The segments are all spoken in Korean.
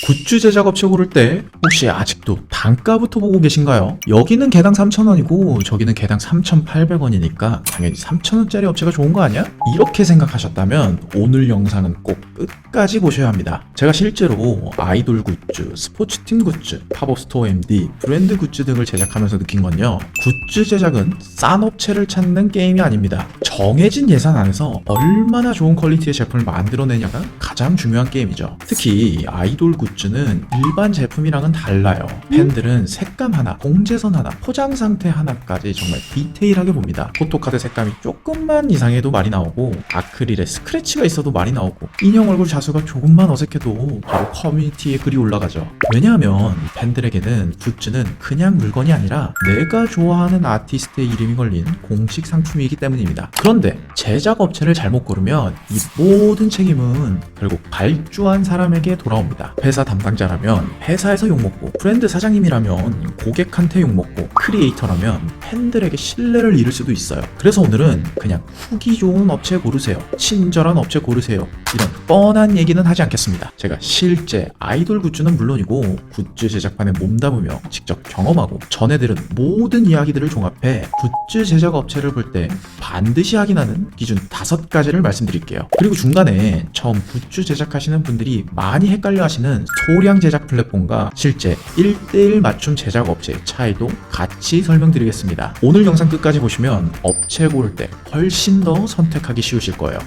굿즈 제작 업체 고를 때 혹시 아직도 단가부터 보고 계신가요? 여기는 개당 3,000원이고 저기는 개당 3,800원이니까 당연히 3,000원짜리 업체가 좋은 거 아니야? 이렇게 생각하셨다면 오늘 영상은 꼭 끝까지 보셔야 합니다. 제가 실제로 아이돌 굿즈, 스포츠팀 굿즈, 팝업 스토어 MD, 브랜드 굿즈 등을 제작하면서 느낀 건요. 굿즈 제작은 싼 업체를 찾는 게임이 아닙니다. 정해진 예산 안에서 얼마나 좋은 퀄리티의 제품을 만들어내냐가 가장 중요한 게임이죠. 특히 아이돌 굿즈는 일반 제품이랑은 달라요. 팬들은 색감 하나, 봉제선 하나, 포장 상태 하나까지 정말 디테일하게 봅니다. 포토카드 색감이 조금만 이상해도 말이 나오고 아크릴에 스크래치가 있어도 말이 나오고 인형 얼굴 자수가 조금만 어색해도 바로 커뮤니티에 글이 올라가죠. 왜냐하면 팬들에게는 굿즈는 그냥 물건이 아니라 내가 좋아하는 아티스트의 이름이 걸린 공식 상품이기 때문입니다. 그런데 제작 업체를 잘못 고르면 이 모든 책임은 결국 발주한 사람에게 돌아옵니다. 회사 담당자라면 회사에서 욕먹고, 브랜드 사장님이라면 고객한테 욕먹고, 크리에이터라면 팬들에게 신뢰를 잃을 수도 있어요. 그래서 오늘은 그냥 후기 좋은 업체 고르세요, 친절한 업체 고르세요, 이런 뻔한 얘기는 하지 않겠습니다. 제가 실제 아이돌 굿즈는 물론이고 굿즈 제작판에 몸담으며 직접 경험하고 전해들은 모든 이야기들을 종합해 굿즈 제작 업체를 볼 때 반드시 확인하는 기준 5가지를 말씀드릴게요. 그리고 중간에 처음 굿즈 제작하시는 분들이 많이 헷갈려 하시는 소량 제작 플랫폼과 실제 1:1 맞춤 제작 업체의 차이도 같이 설명드리겠습니다. 오늘 영상 끝까지 보시면 업체 고를 때 훨씬 더 선택하기 쉬우실 거예요.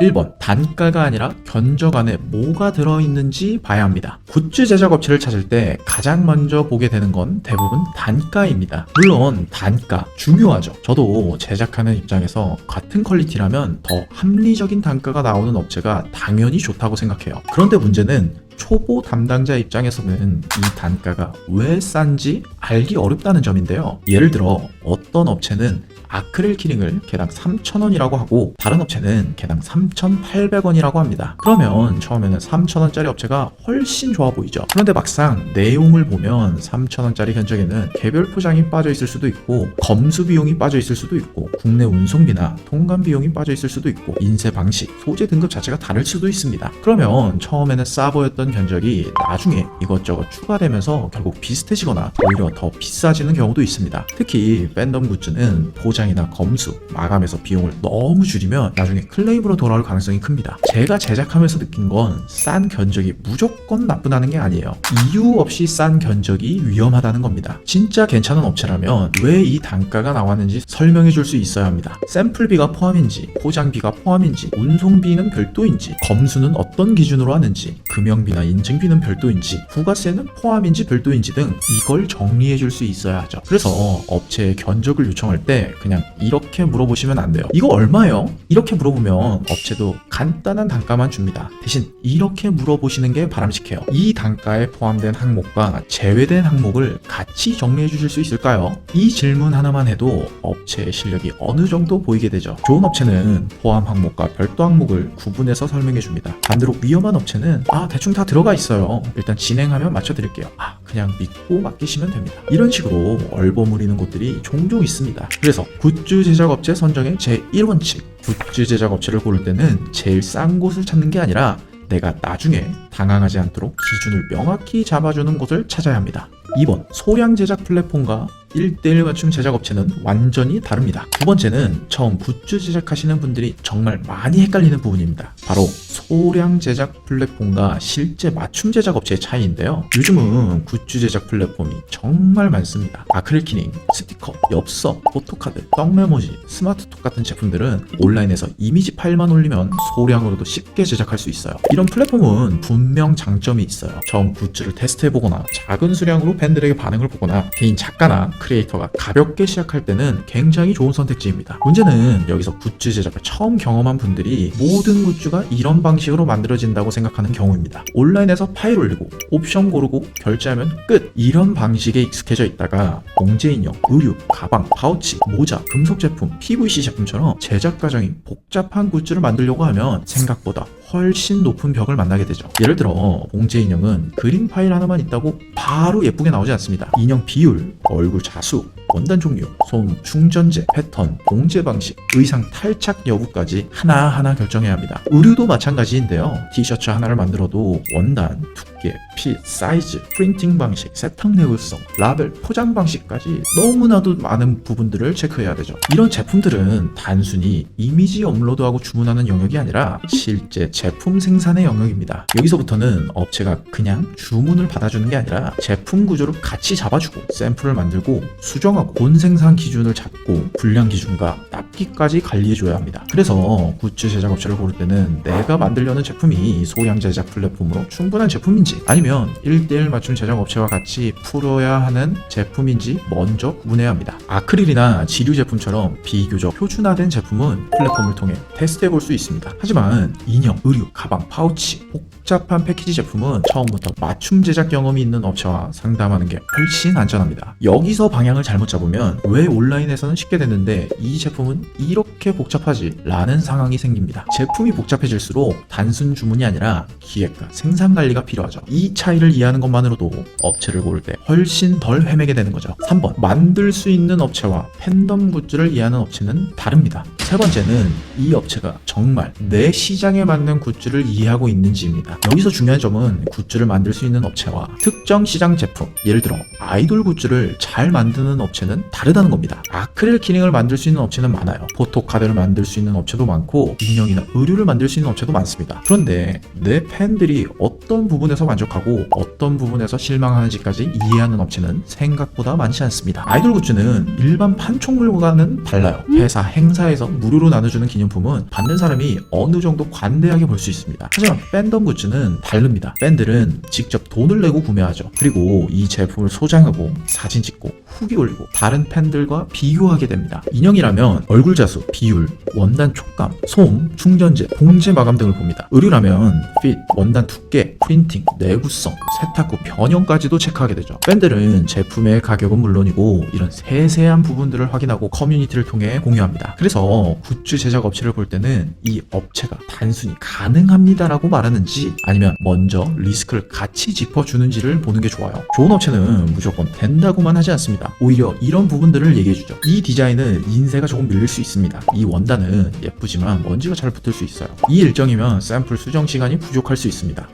1번, 단가가 아니라 견적 안에 뭐가 들어있는지 봐야 합니다. 굿즈 제작 업체를 찾을 때 가장 먼저 보게 되는 건 대부분 단가입니다. 물론 단가 중요하죠. 저도 제작하는 입장에서 같은 퀄리티라면 더 합리적인 단가가 나오는 업체가 당연히 좋다고 생각해요. 그런데 문제는 초보 담당자 입장에서는 이 단가가 왜 싼지 알기 어렵다는 점인데요. 예를 들어 어떤 업체는 아크릴 키링을 개당 3,000원이라고 하고 다른 업체는 개당 3,800원이라고 합니다. 그러면 처음에는 3,000원짜리 업체가 훨씬 좋아 보이죠. 그런데 막상 내용을 보면 3,000원짜리 견적에는 개별 포장이 빠져 있을 수도 있고 검수 비용이 빠져 있을 수도 있고 국내 운송비나 통관 비용이 빠져 있을 수도 있고 인쇄 방식, 소재 등급 자체가 다를 수도 있습니다. 그러면 처음에는 싸 보였던 견적이 나중에 이것저것 추가되면서 결국 비슷해지거나 오히려 더 비싸지는 경우도 있습니다. 특히 팬덤 굿즈는 포장이나 검수, 마감에서 비용을 너무 줄이면 나중에 클레임으로 돌아올 가능성이 큽니다. 제가 제작하면서 느낀 건 싼 견적이 무조건 나쁘다는 게 아니에요. 이유 없이 싼 견적이 위험하다는 겁니다. 진짜 괜찮은 업체라면 왜 이 단가가 나왔는지 설명해 줄 수 있어야 합니다. 샘플비가 포함인지, 포장비가 포함인지, 운송비는 별도인지, 검수는 어떤 기준으로 하는지, 금형비나 인증비는 별도인지, 부가세는 포함인지 별도인지 등 이걸 정리해 줄 수 있어야 하죠. 그래서 업체에 견적을 요청할 때 그냥 이렇게 물어보시면 안 돼요. 이거 얼마예요? 이렇게 물어보면 업체도 간단한 단가만 줍니다. 대신 이렇게 물어보시는 게 바람직해요. 이 단가에 포함된 항목과 제외된 항목을 같이 정리해 주실 수 있을까요? 이 질문 하나만 해도 업체의 실력이 어느 정도 보이게 되죠. 좋은 업체는 포함 항목과 별도 항목을 구분해서 설명해 줍니다. 반대로 위험한 업체는 대충 다 들어가 있어요, 일단 진행하면 맞춰드릴게요, 그냥 믿고 맡기시면 됩니다, 이런 식으로 얼버무리는 곳들이 종종 있습니다. 그래서 굿즈 제작 업체 선정의 제1원칙, 굿즈 제작 업체를 고를 때는 제일 싼 곳을 찾는 게 아니라 내가 나중에 당황하지 않도록 기준을 명확히 잡아주는 곳을 찾아야 합니다. 2번, 소량 제작 플랫폼과 1:1 맞춤 제작 업체는 완전히 다릅니다. 두 번째는 처음 굿즈 제작하시는 분들이 정말 많이 헷갈리는 부분입니다. 바로 소량 제작 플랫폼과 실제 맞춤 제작 업체의 차이인데요. 요즘은 굿즈 제작 플랫폼이 정말 많습니다. 아크릴 키링, 스티커, 엽서, 포토카드, 떡 메모지, 스마트톡 같은 제품들은 온라인에서 이미지 파일만 올리면 소량으로도 쉽게 제작할 수 있어요. 이런 플랫폼은 분명 장점이 있어요. 처음 굿즈를 테스트해보거나 작은 수량으로 팬들에게 반응을 보거나 개인 작가나 크리에이터가 가볍게 시작할 때는 굉장히 좋은 선택지입니다. 문제는 여기서 굿즈 제작을 처음 경험한 분들이 모든 굿즈가 이런 방식으로 만들어진다고 생각하는 경우입니다. 온라인에서 파일 올리고 옵션 고르고 결제하면 끝, 이런 방식에 익숙해져 있다가 봉제 인형, 의류, 가방, 파우치, 모자, 금속 제품, PVC 제품처럼 제작 과정이 복잡한 굿즈를 만들려고 하면 생각보다 훨씬 높은 벽을 만나게 되죠. 예를 들어 봉제 인형은 그림 파일 하나만 있다고 바로 예쁘게 나오지 않습니다. 인형 비율, 얼굴 자수, 원단 종류, 소음, 충전재, 패턴, 봉제 방식, 의상 탈착 여부까지 하나하나 결정해야 합니다. 의류도 마찬가지인데요. 티셔츠 하나를 만들어도 원단, 두께, 핏, 사이즈, 프린팅 방식, 세탁 내구성, 라벨, 포장 방식까지 너무나도 많은 부분들을 체크해야 되죠. 이런 제품들은 단순히 이미지 업로드하고 주문하는 영역이 아니라 실제 제품 생산의 영역입니다. 여기서부터는 업체가 그냥 주문을 받아주는 게 아니라 제품 구조를 같이 잡아주고 샘플을 만들고 수정하고 본생산 기준을 잡고 불량 기준과 납기까지 관리해줘야 합니다. 그래서 굿즈 제작 업체를 고를 때는 내가 만들려는 제품이 소량 제작 플랫폼으로 충분한 제품인지 아니면 1:1 맞춤 제작 업체와 같이 풀어야 하는 제품인지 먼저 구분해야 합니다. 아크릴이나 지류 제품처럼 비교적 표준화된 제품은 플랫폼을 통해 테스트해 볼 수 있습니다. 하지만 인형, 의류, 가방, 파우치, 복잡한 패키지 제품은 처음부터 맞춤 제작 경험이 있는 업체와 상담하는 게 훨씬 안전합니다. 여기서 방향을 잘못 잡으면 왜 온라인에서는 쉽게 됐는데 이 제품은 이렇게 복잡하지? 라는 상황이 생깁니다. 제품이 복잡해질수록 단순 주문이 아니라 기획과 생산 관리가 필요하죠. 이 차이를 이해하는 것만으로도 업체를 고를 때 훨씬 덜 헤매게 되는 거죠. 3번, 만들 수 있는 업체와 팬덤 굿즈를 이해하는 업체는 다릅니다. 세 번째는 이 업체가 정말 내 시장에 맞는 굿즈를 이해하고 있는지입니다. 여기서 중요한 점은 굿즈를 만들 수 있는 업체와 특정 시장 제품, 예를 들어 아이돌 굿즈를 잘 만드는 업체는 다르다는 겁니다. 아크릴 키링을 만들 수 있는 업체는 많아요. 포토카드를 만들 수 있는 업체도 많고 인형이나 의류를 만들 수 있는 업체도 많습니다. 그런데 내 팬들이 어떤 부분에서 만족하고 어떤 부분에서 실망하는지까지 이해하는 업체는 생각보다 많지 않습니다. 아이돌 굿즈는 일반 판촉물과는 달라요. 회사 행사에서 무료로 나눠주는 기념품은 받는 사람이 어느 정도 관대하게 볼 수 있습니다. 하지만 팬덤 굿즈는 다릅니다. 팬들은 직접 돈을 내고 구매하죠. 그리고 이 제품을 소장하고 사진 찍고 후기 올리고 다른 팬들과 비교하게 됩니다. 인형이라면 얼굴 자수, 비율, 원단 촉감, 소음, 충전재, 봉제 마감 등을 봅니다. 의류라면 핏, 원단 두께, 프린팅, 내구성, 세탁 후 변형까지도 체크하게 되죠. 팬들은 제품의 가격은 물론이고 이런 세세한 부분들을 확인하고 커뮤니티를 통해 공유합니다. 그래서 굿즈 제작 업체를 볼 때는 이 업체가 단순히 가능합니다라고 말하는지 아니면 먼저 리스크를 같이 짚어주는지를 보는 게 좋아요. 좋은 업체는 무조건 된다고만 하지 않습니다. 오히려 이런 부분들을 얘기해주죠. 이 디자인은 인쇄가 조금 밀릴 수 있습니다. 이 원단은 예쁘지만 먼지가 잘 붙을 수 있어요. 이 일정이면 샘플 수정 시간이 부족할 수 있습니다.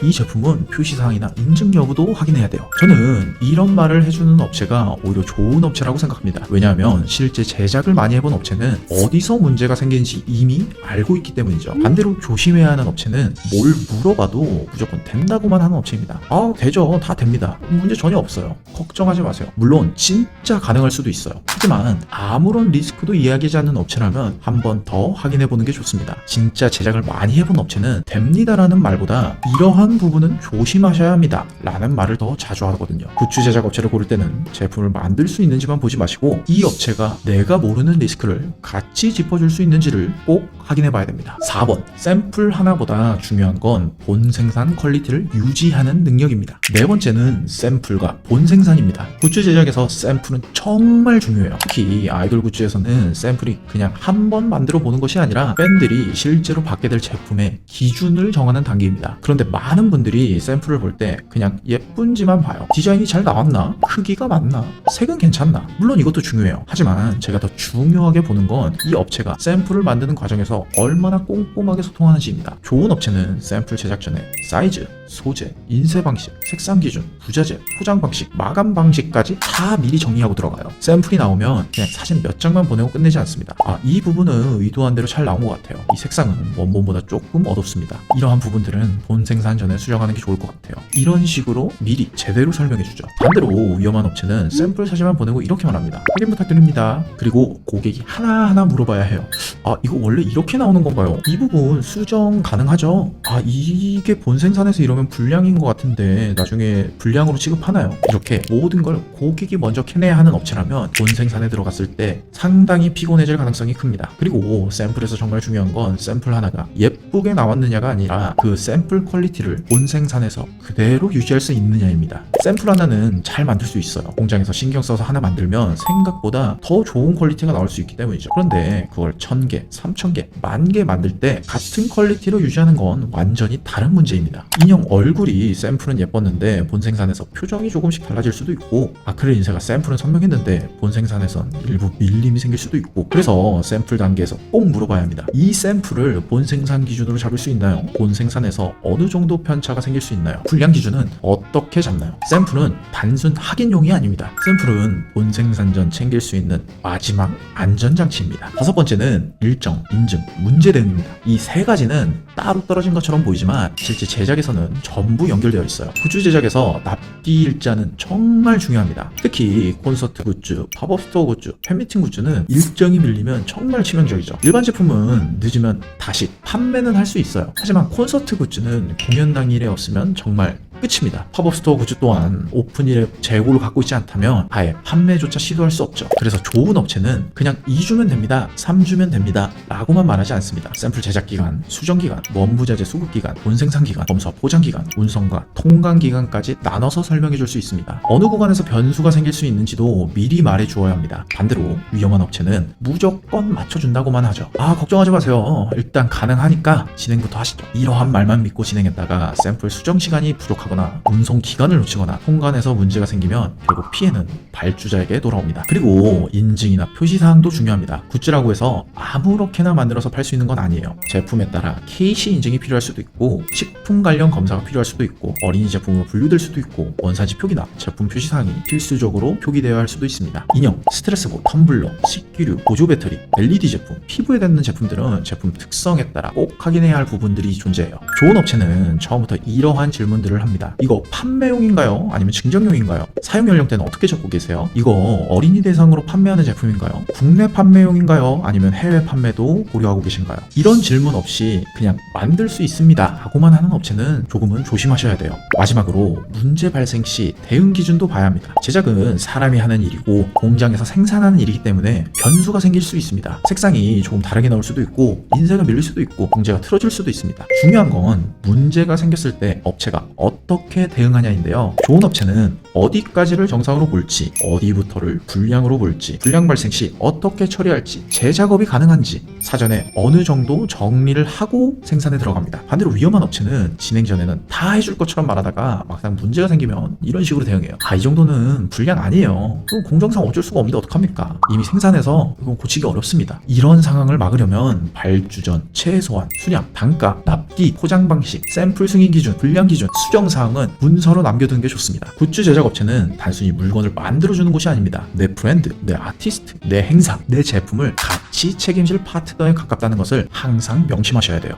이 제품은 표시사항이나 인증 여부도 확인해야 돼요. 저는 이런 말을 해주는 업체가 오히려 좋은 업체라고 생각합니다. 왜냐하면 실제 제작을 많이 해본 업체는 어디서 문제가 생기는지 이미 알고 있기 때문이죠. 반대로 조심해야 하는 업체는 뭘 물어봐도 무조건 된다고만 하는 업체입니다. 되죠. 다 됩니다. 문제 전혀 없어요. 걱정하지 마세요. 물론 진짜 가능할 수도 있어요. 하지만 아무런 리스크도 이야기하지 않는 업체라면 한 번 더 확인해보는 게 좋습니다. 진짜 제작을 많이 해본 업체는 됩니다라는 말보다 이러한 부분은 조심하셔야 합니다 라는 말을 더 자주 하거든요. 굿즈 제작 업체를 고를 때는 제품을 만들 수 있는지만 보지 마시고 이 업체가 내가 모르는 리스크를 같이 짚어줄 수 있는지를 꼭 확인해 봐야 됩니다. 4번, 샘플 하나보다 중요한 건 본 생산 퀄리티를 유지하는 능력입니다. 네 번째는 샘플과 본 생산입니다. 굿즈 제작에서 샘플은 정말 중요해요. 특히 아이돌 굿즈에서는 샘플이 그냥 한 번 만들어 보는 것이 아니라 팬들이 실제로 받게 될 제품의 기준을 정하는 단계입니다. 그런데 많은 분들이 샘플을 볼 때 그냥 예쁜지만 봐요. 디자인이 잘 나왔나? 크기가 맞나? 색은 괜찮나? 물론 이것도 중요해요. 하지만 제가 더 중요하게 보는 건 이 업체가 샘플을 만드는 과정에서 얼마나 꼼꼼하게 소통하는지입니다. 좋은 업체는 샘플 제작 전에 사이즈, 소재, 인쇄 방식, 색상 기준, 부자재, 포장 방식, 마감 방식까지 다 미리 정리하고 들어가요. 샘플이 나오면 그냥 사진 몇 장만 보내고 끝내지 않습니다. 이 부분은 의도한 대로 잘 나온 것 같아요. 이 색상은 원본보다 조금 어둡습니다. 이러한 부분들은 본 생산 전에 수정하는 게 좋을 것 같아요. 이런 식으로 미리 제대로 설명해주죠. 반대로 위험한 업체는 샘플 사진만 보내고 이렇게 말합니다. 확인 부탁드립니다. 그리고 고객이 하나하나 물어봐야 해요. 이거 원래 이렇게 나오는 건가요? 이 부분 수정 가능하죠? 이게 본 생산에서 이러면 그러면 불량인 것 같은데 나중에 불량으로 취급하나요? 이렇게 모든 걸 고객이 먼저 캐내야 하는 업체라면 본 생산에 들어갔을 때 상당히 피곤해질 가능성이 큽니다. 그리고 샘플에서 정말 중요한 건 샘플 하나가 예쁘게 나왔느냐가 아니라 그 샘플 퀄리티를 본 생산에서 그대로 유지할 수 있느냐입니다. 샘플 하나는 잘 만들 수 있어요. 공장에서 신경 써서 하나 만들면 생각보다 더 좋은 퀄리티가 나올 수 있기 때문이죠. 그런데 그걸 1000개, 3000개, 10,000개 만들 때 같은 퀄리티로 유지하는 건 완전히 다른 문제입니다. 인형 얼굴이 샘플은 예뻤는데 본 생산에서 표정이 조금씩 달라질 수도 있고, 아크릴 인쇄가 샘플은 선명했는데 본 생산에선 일부 밀림이 생길 수도 있고, 그래서 샘플 단계에서 꼭 물어봐야 합니다. 이 샘플을 본 생산 기준으로 잡을 수 있나요? 본 생산에서 어느 정도 편차가 생길 수 있나요? 불량 기준은 어떻게 잡나요? 샘플은 단순 확인용이 아닙니다. 샘플은 본 생산 전 챙길 수 있는 마지막 안전장치입니다. 다섯 번째는 일정, 인증, 문제 대응입니다. 이 세 가지는 따로 떨어진 것처럼 보이지만 실제 제작에서는 전부 연결되어 있어요. 굿즈 제작에서 납기 일자는 정말 중요합니다. 특히 콘서트 굿즈, 팝업 스토어 굿즈, 팬미팅 굿즈는 일정이 밀리면 정말 치명적이죠. 일반 제품은 늦으면 다시 판매는 할 수 있어요. 하지만 콘서트 굿즈는 공연 당일에 없으면 정말 끝입니다. 팝업 스토어 굿즈 또한 오픈일에 재고를 갖고 있지 않다면 아예 판매조차 시도할 수 없죠. 그래서 좋은 업체는 그냥 2주면 됩니다, 3주면 됩니다 라고만 말하지 않습니다. 샘플 제작 기간, 수정 기간, 원부자재 수급 기간, 본 생산 기간, 검사 포장 기간, 운송과 통관 기간까지 나눠서 설명해 줄 수 있습니다. 어느 구간에서 변수가 생길 수 있는지도 미리 말해 주어야 합니다. 반대로 위험한 업체는 무조건 맞춰준다고만 하죠. 걱정하지 마세요, 일단 가능하니까 진행부터 하시죠, 이러한 말만 믿고 진행했다가 샘플 수정 시간이 부족하거나 운송 기간을 놓치거나 통관에서 문제가 생기면 결국 피해는 발주자에게 돌아옵니다. 그리고 인증이나 표시사항도 중요합니다. 굿즈라고 해서 아무렇게나 만들어서 팔 수 있는 건 아니에요. 제품에 따라 KC 인증이 필요할 수도 있고, 식품 관련 검사가 필요할 수도 있고, 어린이 제품으로 분류될 수도 있고, 원산지 표기나 제품 표시사항이 필수적으로 표기되어야 할 수도 있습니다. 인형, 스트레스볼, 텀블러, 식기류, 보조 배터리, LED 제품, 피부에 닿는 제품들은 제품 특성에 따라 꼭 확인해야 할 부분들이 존재해요. 좋은 업체는 처음부터 이러한 질문들을 합니다. 이거 판매용인가요? 아니면 증정용인가요? 사용 연령대는 어떻게 적고 계세요? 이거 어린이 대상으로 판매하는 제품인가요? 국내 판매용인가요? 아니면 해외 판매도 고려하고 계신가요? 이런 질문 없이 그냥 만들 수 있습니다 하고만 하는 업체는 조금은 조심하셔야 돼요. 마지막으로 문제 발생 시 대응 기준도 봐야 합니다. 제작은 사람이 하는 일이고 공장에서 생산하는 일이기 때문에 변수가 생길 수 있습니다. 색상이 조금 다르게 나올 수도 있고, 인쇄가 밀릴 수도 있고, 봉제가 틀어질 수도 있습니다. 중요한 건 문제가 생겼을 때 업체가 어떻게 대응하냐인데요. 좋은 업체는 어디까지를 정상으로 볼지, 어디부터를 불량으로 볼지, 불량 발생 시 어떻게 처리할지, 재작업이 가능한지 사전에 어느 정도 정리를 하고 생산에 들어갑니다. 반대로 위험한 업체는 진행 전에는 다 해줄 것처럼 말하다가 막상 문제가 생기면 이런 식으로 대응해요. 이 정도는 불량 아니에요, 그럼 공정상 어쩔 수가 없는데 어떡합니까? 이미 생산해서 이건 고치기 어렵습니다. 이런 상황을 막으려면 발주 전 최소한 수량, 단가, 납기, 포장 방식, 샘플 승인 기준, 불량 기준, 수정 사항은 문서로 남겨두는 게 좋습니다. 굿즈 제작 업체는 단순히 물건을 만들어주는 곳이 아닙니다. 내 브랜드, 내 아티스트, 내 행사, 내 제품을 같이 책임질 파트너에 가깝다는 것을 항상 명심하셔야 돼요.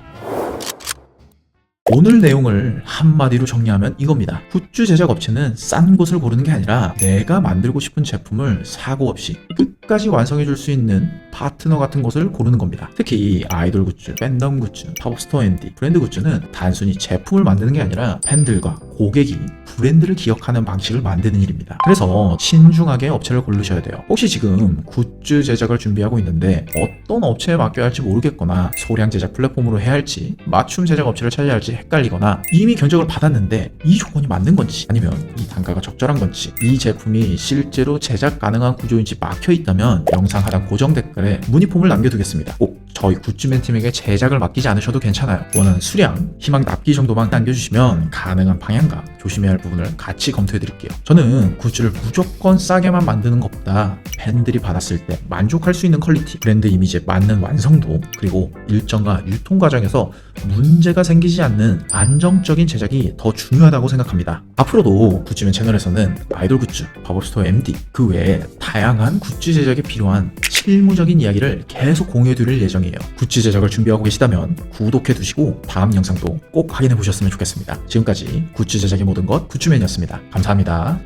오늘 내용을 한마디로 정리하면 이겁니다. 굿즈 제작 업체는 싼 곳을 고르는 게 아니라 내가 만들고 싶은 제품을 사고 없이 끝까지 완성해 줄 수 있는 파트너 같은 곳을 고르는 겁니다. 특히 아이돌 굿즈, 팬덤 굿즈, 팝스토어 앤디, 브랜드 굿즈는 단순히 제품을 만드는 게 아니라 팬들과 고객이 브랜드를 기억하는 방식을 만드는 일입니다. 그래서 신중하게 업체를 고르셔야 돼요. 혹시 지금 굿즈 제작을 준비하고 있는데 어떤 업체에 맡겨야 할지 모르겠거나, 소량 제작 플랫폼으로 해야 할지, 맞춤 제작 업체를 찾아야 할지 헷갈리거나, 이미 견적을 받았는데 이 조건이 맞는 건지, 아니면 이 단가가 적절한 건지, 이 제품이 실제로 제작 가능한 구조인지 막혀 있다면 영상 하단 고정 댓글에 문의폼을 남겨두겠습니다. 꼭 저희 굿즈맨 팀에게 제작을 맡기지 않으셔도 괜찮아요. 원하는 수량, 희망 납기 정도만 남겨주시면 가능한 방향과 조심해야 할 부분을 같이 검토해드릴게요. 저는 굿즈를 무조건 싸게만 만드는 것보다 팬들이 받았을 때 만족할 수 있는 퀄리티, 브랜드 이미지에 맞는 완성도, 그리고 일정과 유통 과정에서 문제가 생기지 않는 안정적인 제작이 더 중요하다고 생각합니다. 앞으로도 굿즈맨 채널에서는 아이돌 굿즈, 팝업스토어 MD, 그 외에 다양한 굿즈 제작에 필요한 실무적인 이야기를 계속 공유해드릴 예정이에요. 굿즈 제작을 준비하고 계시다면 구독해두시고 다음 영상도 꼭 확인해 보셨으면 좋겠습니다. 지금까지 굿즈 제작의 모든 것 굿즈맨이었습니다. 감사합니다.